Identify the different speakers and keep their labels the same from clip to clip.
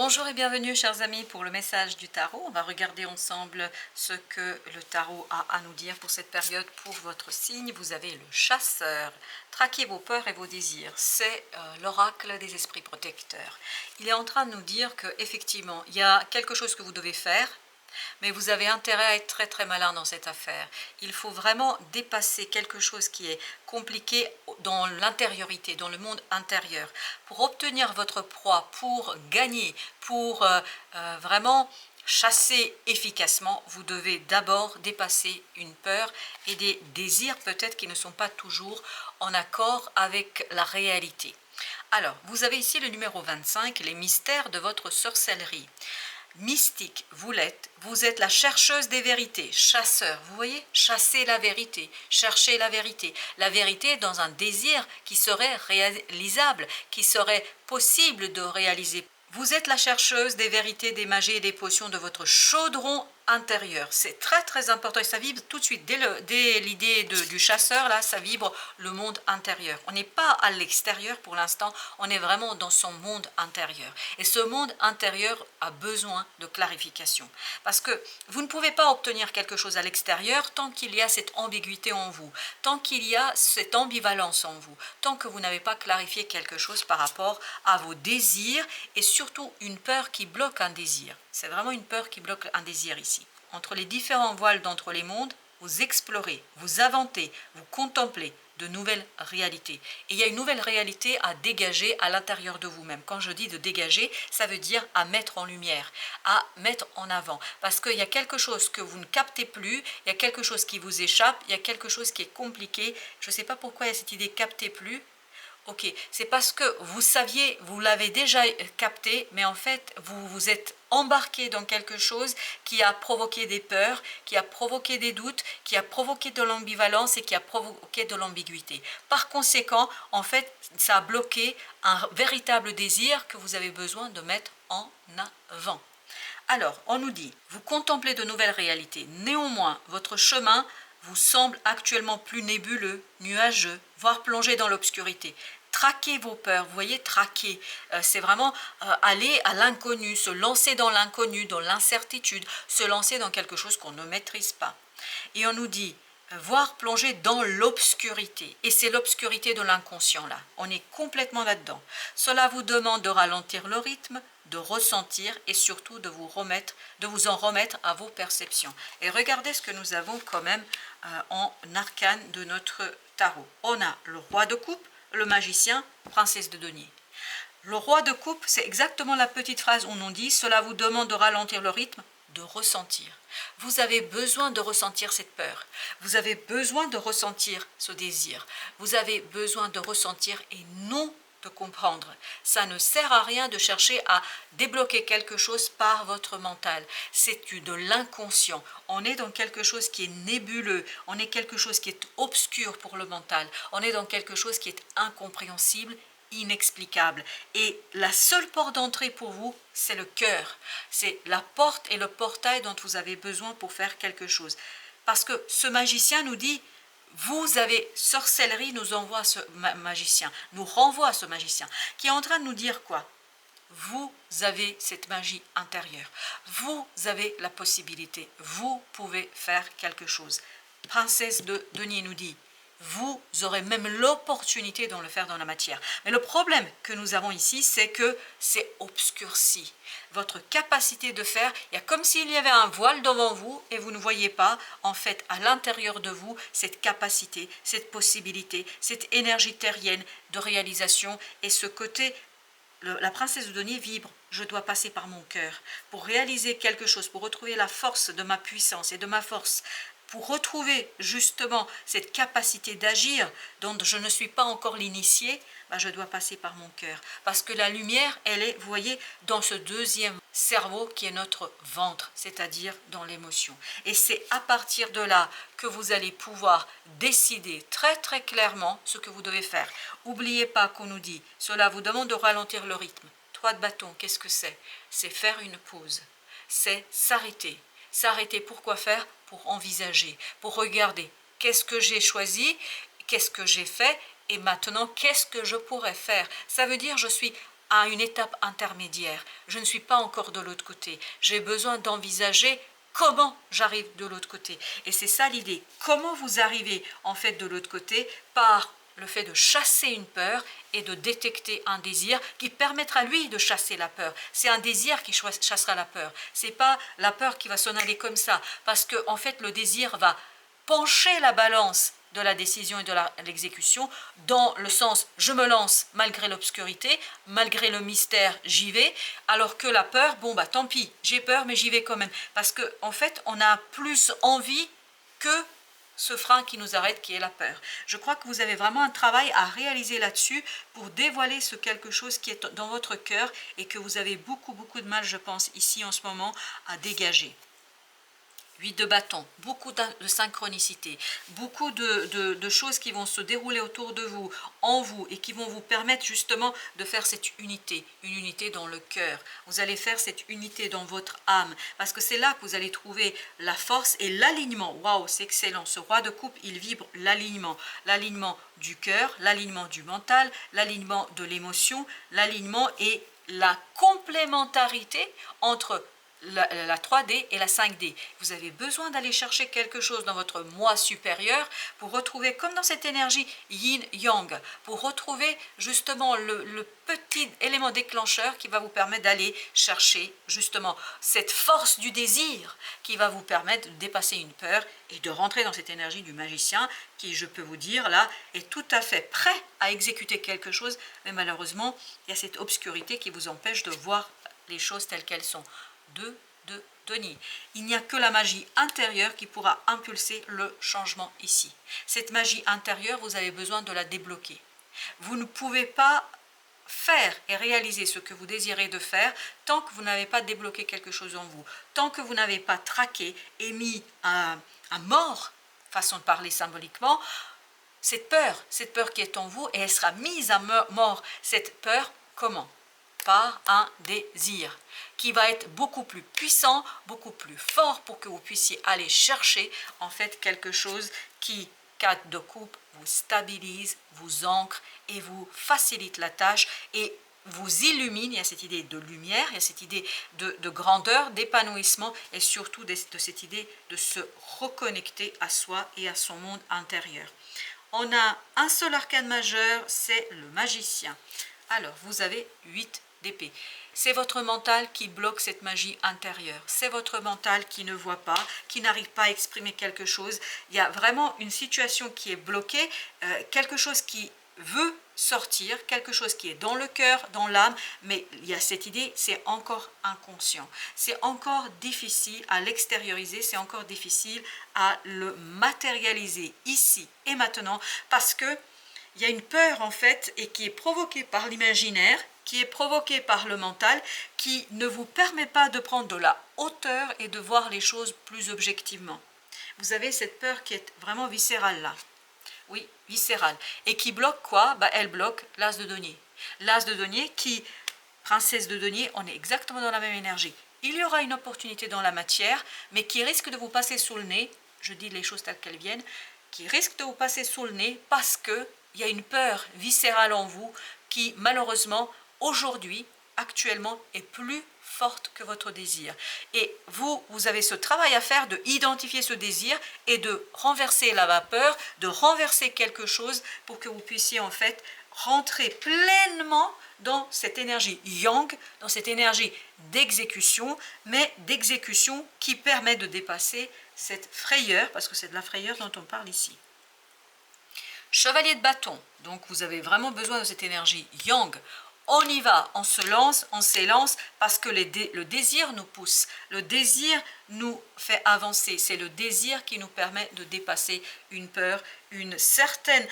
Speaker 1: Bonjour et bienvenue chers amis pour le message du tarot. On va regarder ensemble ce que le tarot a à nous dire pour cette période, pour votre signe. Vous avez le chasseur. Traquez vos peurs et vos désirs. C'est l'oracle des esprits protecteurs. Il est en train de nous dire qu'effectivement, il y a quelque chose que vous devez faire, mais vous avez intérêt à être très très malin dans cette affaire. Il faut vraiment dépasser quelque chose qui est compliqué dans l'intériorité, dans le monde intérieur. Pour obtenir votre proie, pour gagner, pour vraiment chasser efficacement, vous devez d'abord dépasser une peur et des désirs peut-être qui ne sont pas toujours en accord avec la réalité. Alors, vous avez ici le numéro 25, les mystères de votre sorcellerie. Mystique, vous êtes la chercheuse des vérités, chasseur, vous voyez, chasser la vérité, chercher la vérité dans un désir qui serait réalisable, qui serait possible de réaliser. Vous êtes la chercheuse des vérités, des magies et des potions de votre chaudron intérieur. C'est très très important et ça vibre tout de suite, dès l'idée du chasseur, là, ça vibre le monde intérieur. On n'est pas à l'extérieur pour l'instant, on est vraiment dans son monde intérieur. Et ce monde intérieur a besoin de clarification. Parce que vous ne pouvez pas obtenir quelque chose à l'extérieur tant qu'il y a cette ambiguïté en vous, tant qu'il y a cette ambivalence en vous, tant que vous n'avez pas clarifié quelque chose par rapport à vos désirs et surtout une peur qui bloque un désir. C'est vraiment une peur qui bloque un désir ici. Entre les différents voiles d'entre les mondes, vous explorez, vous inventez, vous contemplez de nouvelles réalités. Et il y a une nouvelle réalité à dégager à l'intérieur de vous-même. Quand je dis de dégager, ça veut dire à mettre en lumière, à mettre en avant. Parce qu'il y a quelque chose que vous ne captez plus, il y a quelque chose qui vous échappe, il y a quelque chose qui est compliqué. Je ne sais pas pourquoi il y a cette idée « captez plus ». Ok, c'est parce que vous saviez, vous l'avez déjà capté, mais en fait, vous vous êtes embarqué dans quelque chose qui a provoqué des peurs, qui a provoqué des doutes, qui a provoqué de l'ambivalence et qui a provoqué de l'ambiguïté. Par conséquent, en fait, ça a bloqué un véritable désir que vous avez besoin de mettre en avant. Alors, on nous dit, vous contemplez de nouvelles réalités. Néanmoins, votre chemin vous semble actuellement plus nébuleux, nuageux, voire plongé dans l'obscurité. Traquez vos peurs, vous voyez, traquer, c'est vraiment aller à l'inconnu, se lancer dans l'inconnu, dans l'incertitude, se lancer dans quelque chose qu'on ne maîtrise pas. Et on nous dit, voire plonger dans l'obscurité. Et c'est l'obscurité de l'inconscient là. On est complètement là-dedans. Cela vous demande de ralentir le rythme, de ressentir et surtout de vous en remettre à vos perceptions. Et regardez ce que nous avons quand même en arcane de notre tarot. On a le roi de coupe, le magicien, princesse de denier. Le roi de coupe, c'est exactement la petite phrase où on dit « Cela vous demande de ralentir le rythme, de ressentir ». Vous avez besoin de ressentir cette peur. Vous avez besoin de ressentir ce désir. Vous avez besoin de ressentir et non de comprendre. Ça ne sert à rien de chercher à débloquer quelque chose par votre mental. C'est de l'inconscient. On est dans quelque chose qui est nébuleux. On est quelque chose qui est obscur pour le mental. On est dans quelque chose qui est incompréhensible, inexplicable. Et la seule porte d'entrée pour vous, c'est le cœur. C'est la porte et le portail dont vous avez besoin pour faire quelque chose. Parce que ce magicien nous dit, vous avez, sorcellerie nous envoie ce magicien, nous renvoie à ce magicien, qui est en train de nous dire quoi? Vous avez cette magie intérieure. Vous avez la possibilité. Vous pouvez faire quelque chose. Princesse de denier nous dit, vous aurez même l'opportunité de le faire dans la matière. Mais le problème que nous avons ici, c'est que c'est obscurci. Votre capacité de faire, il y a comme s'il y avait un voile devant vous et vous ne voyez pas, en fait, à l'intérieur de vous, cette capacité, cette possibilité, cette énergie terrienne de réalisation et ce côté, la princesse de denier vibre. Je dois passer par mon cœur pour réaliser quelque chose, pour retrouver la force de ma puissance et de ma force, pour retrouver justement cette capacité d'agir dont je ne suis pas encore l'initié, je dois passer par mon cœur. Parce que la lumière, elle est, vous voyez, dans ce deuxième cerveau qui est notre ventre, c'est-à-dire dans l'émotion. Et c'est à partir de là que vous allez pouvoir décider très très clairement ce que vous devez faire. N'oubliez pas qu'on nous dit, cela vous demande de ralentir le rythme. 3 de bâton, qu'est-ce que c'est? C'est faire une pause, c'est s'arrêter. S'arrêter pour quoi faire? Pour envisager, pour regarder qu'est-ce que j'ai choisi, qu'est-ce que j'ai fait et maintenant qu'est-ce que je pourrais faire. Ça veut dire je suis à une étape intermédiaire. Je ne suis pas encore de l'autre côté. J'ai besoin d'envisager comment j'arrive de l'autre côté. Et c'est ça l'idée. Comment vous arrivez en fait de l'autre côté? Par le fait de chasser une peur et de détecter un désir qui permettra lui de chasser la peur. C'est un désir qui chassera la peur. C'est pas la peur qui va s'en aller comme ça. Parce que en fait le désir va pencher la balance de la décision et de l'exécution dans le sens je me lance malgré l'obscurité, malgré le mystère, j'y vais, alors que la peur, bon bah tant pis, j'ai peur mais j'y vais quand même. Parce que en fait on a plus envie que ce frein qui nous arrête, qui est la peur. Je crois que vous avez vraiment un travail à réaliser là-dessus pour dévoiler ce quelque chose qui est dans votre cœur et que vous avez beaucoup de mal, je pense, ici en ce moment, à dégager. 8 de bâton, beaucoup de synchronicité, beaucoup de choses qui vont se dérouler autour de vous, en vous, et qui vont vous permettre justement de faire cette unité, une unité dans le cœur. Vous allez faire cette unité dans votre âme, parce que c'est là que vous allez trouver la force et l'alignement. Waouh, c'est excellent. Ce roi de coupe, il vibre l'alignement du cœur, l'alignement du mental, l'alignement de l'émotion, l'alignement et la complémentarité entre la 3D et la 5D. Vous avez besoin d'aller chercher quelque chose dans votre moi supérieur pour retrouver, comme dans cette énergie yin-yang, pour retrouver justement le petit élément déclencheur qui va vous permettre d'aller chercher justement cette force du désir qui va vous permettre de dépasser une peur et de rentrer dans cette énergie du magicien qui, je peux vous dire, là, est tout à fait prêt à exécuter quelque chose, mais malheureusement, il y a cette obscurité qui vous empêche de voir les choses telles qu'elles sont. De Denis. Il n'y a que la magie intérieure qui pourra impulser le changement ici. Cette magie intérieure, vous avez besoin de la débloquer. Vous ne pouvez pas faire et réaliser ce que vous désirez de faire tant que vous n'avez pas débloqué quelque chose en vous, tant que vous n'avez pas traqué et mis à mort, façon de parler symboliquement, cette peur qui est en vous, et elle sera mise à mort, cette peur, comment? Par un désir qui va être beaucoup plus puissant, beaucoup plus fort pour que vous puissiez aller chercher en fait quelque chose qui, 4 de coupe, vous stabilise, vous ancre et vous facilite la tâche et vous illumine. Il y a cette idée de lumière, il y a cette idée de grandeur, d'épanouissement et surtout de cette idée de se reconnecter à soi et à son monde intérieur. On a un seul arcane majeur, c'est le magicien. Alors, vous avez 8 d'épée. C'est votre mental qui bloque cette magie intérieure. C'est votre mental qui ne voit pas, qui n'arrive pas à exprimer quelque chose. Il y a vraiment une situation qui est bloquée, quelque chose qui veut sortir, quelque chose qui est dans le cœur, dans l'âme, mais il y a cette idée, c'est encore inconscient. C'est encore difficile à l'extérioriser, c'est encore difficile à le matérialiser ici et maintenant, parce que il y a une peur en fait, et qui est provoquée par l'imaginaire, qui est provoquée par le mental, qui ne vous permet pas de prendre de la hauteur et de voir les choses plus objectivement. Vous avez cette peur qui est vraiment viscérale là. Oui, viscérale. Et qui bloque quoi? Elle bloque l'as de denier. L'as de denier qui, princesse de denier, on est exactement dans la même énergie. Il y aura une opportunité dans la matière, mais qui risque de vous passer sous le nez, je dis les choses telles qu'elles viennent, qui risque de vous passer sous le nez parce que il y a une peur viscérale en vous qui, malheureusement, aujourd'hui, actuellement, est plus forte que votre désir. Et vous avez ce travail à faire de identifier ce désir et de renverser la vapeur, de renverser quelque chose pour que vous puissiez en fait rentrer pleinement dans cette énergie yang, dans cette énergie d'exécution, mais d'exécution qui permet de dépasser cette frayeur, parce que c'est de la frayeur dont on parle ici. Chevalier de bâton, donc vous avez vraiment besoin de cette énergie yang. On y va, on se lance, on s'élance parce que le désir nous pousse, le désir nous fait avancer, c'est le désir qui nous permet de dépasser une peur, une certaine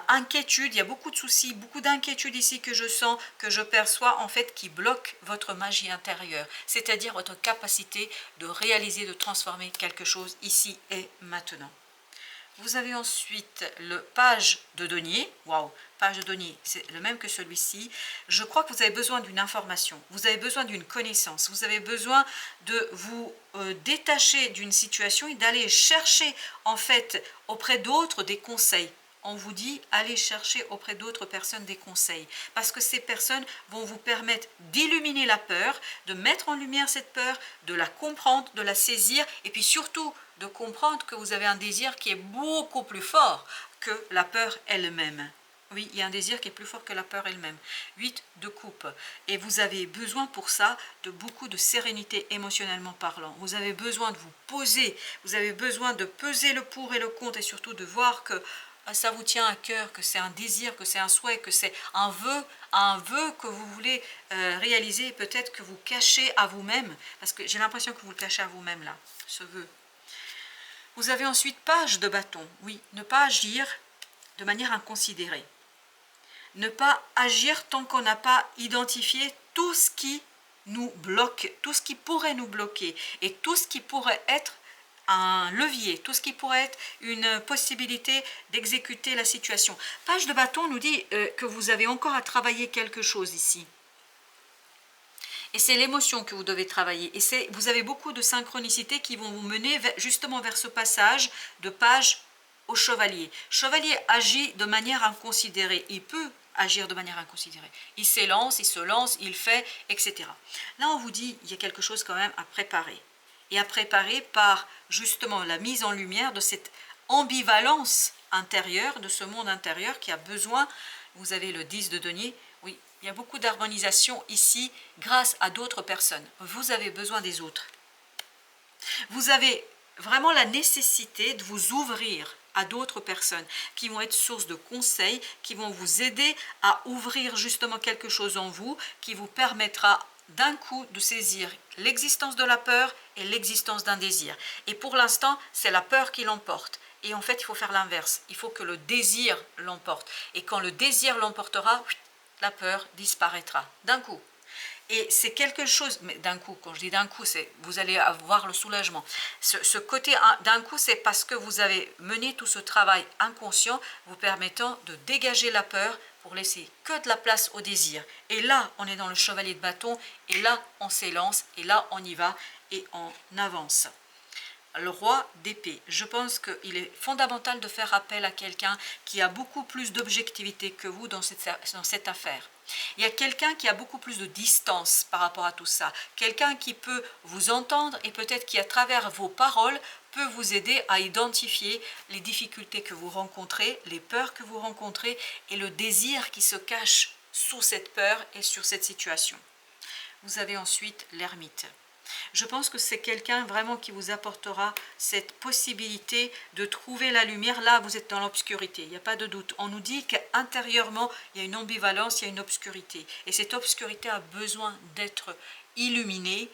Speaker 1: inquiétude. Il y a beaucoup de soucis, beaucoup d'inquiétudes ici que je sens, que je perçois en fait qui bloquent votre magie intérieure, c'est-à-dire votre capacité de réaliser, de transformer quelque chose ici et maintenant. Vous avez ensuite le page de denier. Waouh, page de denier, c'est le même que celui-ci. Je crois que vous avez besoin d'une information, vous avez besoin d'une connaissance, vous avez besoin de vous détacher d'une situation et d'aller chercher en fait auprès d'autres des conseils. on vous dit allez chercher auprès d'autres personnes des conseils. Parce que ces personnes vont vous permettre d'illuminer la peur, de mettre en lumière cette peur, de la comprendre, de la saisir et puis surtout de comprendre que vous avez un désir qui est beaucoup plus fort que la peur elle-même. Oui, il y a un désir qui est plus fort que la peur elle-même. 8 de coupe. Et vous avez besoin pour ça de beaucoup de sérénité émotionnellement parlant. Vous avez besoin de vous poser. Vous avez besoin de peser le pour et le contre et surtout de voir que ça vous tient à cœur, que c'est un désir, que c'est un souhait, que c'est un vœu que vous voulez réaliser et peut-être que vous cachez à vous-même. Parce que j'ai l'impression que vous le cachez à vous-même là, ce vœu. Vous avez ensuite page de bâton. Oui, ne pas agir de manière inconsidérée. Ne pas agir tant qu'on n'a pas identifié tout ce qui nous bloque, tout ce qui pourrait nous bloquer et tout ce qui pourrait être un levier, tout ce qui pourrait être une possibilité d'exécuter la situation. Page de bâton nous dit que vous avez encore à travailler quelque chose ici. Et c'est l'émotion que vous devez travailler. Et vous avez beaucoup de synchronicités qui vont vous mener justement vers ce passage de page au chevalier. Chevalier agit de manière inconsidérée. Il peut agir de manière inconsidérée. Il s'élance, il se lance, il fait, etc. Là, on vous dit il y a quelque chose quand même à préparer. Et à préparer par justement la mise en lumière de cette ambivalence intérieure, de ce monde intérieur qui a besoin, vous avez le 10 de denier, oui, il y a beaucoup d'harmonisation ici grâce à d'autres personnes. Vous avez besoin des autres. Vous avez vraiment la nécessité de vous ouvrir à d'autres personnes qui vont être source de conseils, qui vont vous aider à ouvrir justement quelque chose en vous, qui vous permettra d'un coup de saisir l'existence de la peur et l'existence d'un désir. Et pour l'instant, c'est la peur qui l'emporte. Et en fait, il faut faire l'inverse. Il faut que le désir l'emporte. Et quand le désir l'emportera, la peur disparaîtra d'un coup. Et c'est quelque chose, mais d'un coup, quand je dis d'un coup, vous allez avoir le soulagement. Ce côté d'un coup, c'est parce que vous avez mené tout ce travail inconscient, vous permettant de dégager la peur pour laisser que de la place au désir. Et là, on est dans le chevalier de bâton, et là, on s'élance, et là, on y va, et on avance. Le roi d'épée, je pense qu'il est fondamental de faire appel à quelqu'un qui a beaucoup plus d'objectivité que vous dans cette affaire. Il y a quelqu'un qui a beaucoup plus de distance par rapport à tout ça, quelqu'un qui peut vous entendre et peut-être qui à travers vos paroles peut vous aider à identifier les difficultés que vous rencontrez, les peurs que vous rencontrez et le désir qui se cache sous cette peur et sur cette situation. Vous avez ensuite l'ermite. Je pense que c'est quelqu'un vraiment qui vous apportera cette possibilité de trouver la lumière. Là, vous êtes dans l'obscurité, il n'y a pas de doute. On nous dit qu'intérieurement, il y a une ambivalence, il y a une obscurité. Et cette obscurité a besoin d'être illuminée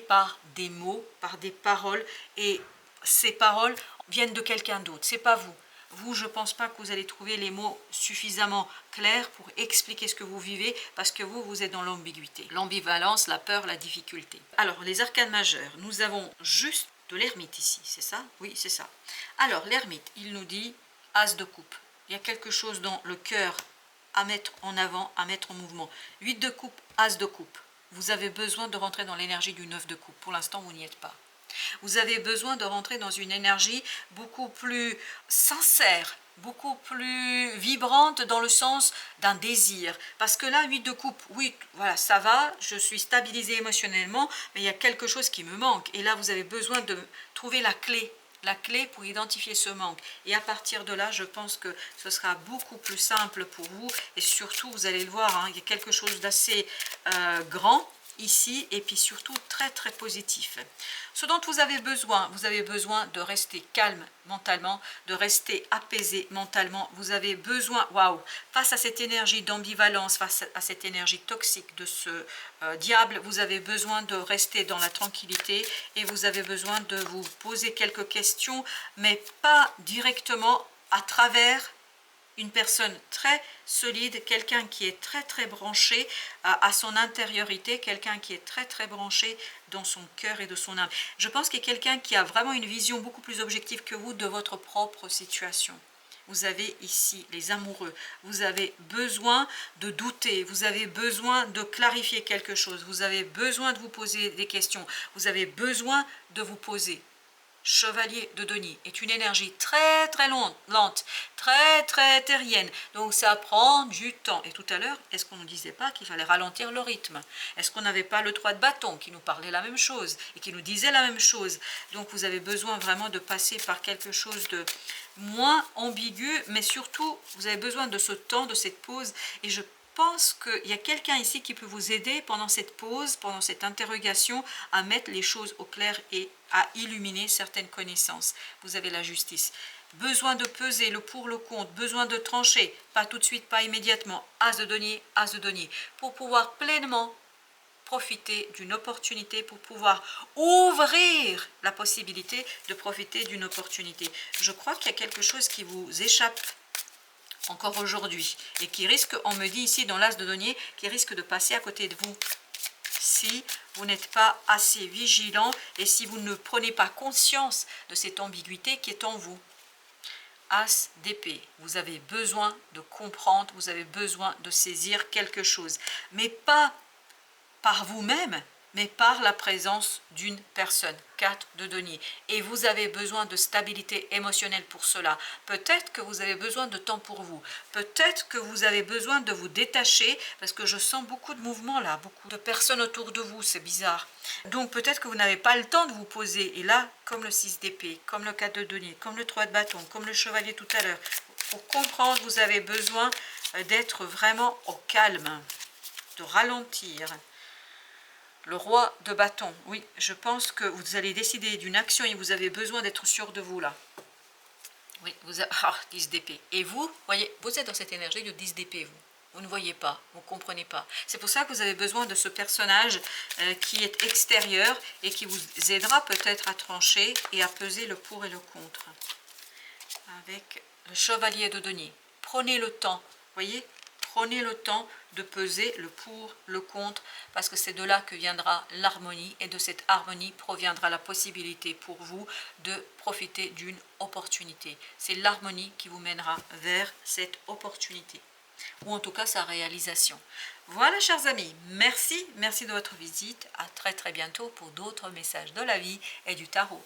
Speaker 1: par des mots, par des paroles. Et ces paroles viennent de quelqu'un d'autre, ce n'est pas vous. Vous, je ne pense pas que vous allez trouver les mots suffisamment clairs pour expliquer ce que vous vivez, parce que vous êtes dans l'ambiguïté, l'ambivalence, la peur, la difficulté. Alors, les arcanes majeures, nous avons juste de l'ermite ici, c'est ça? Oui, c'est ça. Alors, l'ermite, il nous dit as de coupe. Il y a quelque chose dans le cœur à mettre en avant, à mettre en mouvement. 8 de coupe, as de coupe. Vous avez besoin de rentrer dans l'énergie du 9 de coupe. Pour l'instant, vous n'y êtes pas. Vous avez besoin de rentrer dans une énergie beaucoup plus sincère, beaucoup plus vibrante dans le sens d'un désir. Parce que là, 8 de coupe, oui, voilà, ça va, je suis stabilisée émotionnellement, mais il y a quelque chose qui me manque. Et là, vous avez besoin de trouver la clé pour identifier ce manque. Et à partir de là, je pense que ce sera beaucoup plus simple pour vous. Et surtout, vous allez le voir, hein, il y a quelque chose d'assez grand ici, et puis surtout très très positif. Ce dont vous avez besoin de rester calme mentalement, de rester apaisé mentalement. Vous avez besoin, waouh, face à cette énergie d'ambivalence, face à cette énergie toxique de ce diable, vous avez besoin de rester dans la tranquillité et vous avez besoin de vous poser quelques questions, mais pas directement à travers une personne très solide, quelqu'un qui est très très branché à son intériorité, quelqu'un qui est très très branché dans son cœur et de son âme. Je pense qu'il y a quelqu'un qui a vraiment une vision beaucoup plus objective que vous de votre propre situation. Vous avez ici les amoureux, vous avez besoin de douter, vous avez besoin de clarifier quelque chose, vous avez besoin de vous poser des questions, vous avez besoin de vous poser. Chevalier de denier est une énergie très très lente, très terrienne. Donc ça prend du temps. Et tout à l'heure, est-ce qu'on ne disait pas qu'il fallait ralentir le rythme? Est-ce qu'on n'avait pas le 3 de bâton qui nous parlait la même chose et qui nous disait la même chose? Donc vous avez besoin vraiment de passer par quelque chose de moins ambigu, mais surtout vous avez besoin de ce temps, de cette pause. Et je pense qu'il y a quelqu'un ici qui peut vous aider pendant cette pause, pendant cette interrogation, à mettre les choses au clair et à illuminer certaines connaissances. Vous avez la justice. Besoin de peser le pour, le contre, besoin de trancher, pas tout de suite, pas immédiatement, as de denier, pour pouvoir pleinement profiter d'une opportunité, pour pouvoir ouvrir la possibilité de profiter d'une opportunité. Je crois qu'il y a quelque chose qui vous échappe encore aujourd'hui, et qui risque, on me dit ici dans l'as de denier, qui risque de passer à côté de vous, si vous n'êtes pas assez vigilant, et si vous ne prenez pas conscience de cette ambiguïté qui est en vous. As d'épée, vous avez besoin de comprendre, vous avez besoin de saisir quelque chose, mais pas par vous-même, mais par la présence d'une personne. 4 de denier. Et vous avez besoin de stabilité émotionnelle pour cela. Peut-être que vous avez besoin de temps pour vous. Peut-être que vous avez besoin de vous détacher, parce que je sens beaucoup de mouvements là, beaucoup de personnes autour de vous, c'est bizarre. Donc peut-être que vous n'avez pas le temps de vous poser. Et là, comme le 6 d'épée, comme le 4 de denier, comme le 3 de bâton, comme le chevalier tout à l'heure, pour comprendre, vous avez besoin d'être vraiment au calme, de ralentir. Le roi de bâton, oui, je pense que vous allez décider d'une action et vous avez besoin d'être sûr de vous là. Oui, vous avez 10 d'épée. Et vous, voyez, vous êtes dans cette énergie de 10 d'épée, vous. Vous ne voyez pas, vous ne comprenez pas. C'est pour ça que vous avez besoin de ce personnage qui est extérieur et qui vous aidera peut-être à trancher et à peser le pour et le contre. Avec le chevalier de denier. Prenez le temps, voyez, prenez le temps de peser le pour, le contre, parce que c'est de là que viendra l'harmonie, et de cette harmonie proviendra la possibilité pour vous de profiter d'une opportunité. C'est l'harmonie qui vous mènera vers cette opportunité, ou en tout cas sa réalisation. Voilà, chers amis, merci de votre visite. À très bientôt pour d'autres messages de la vie et du tarot.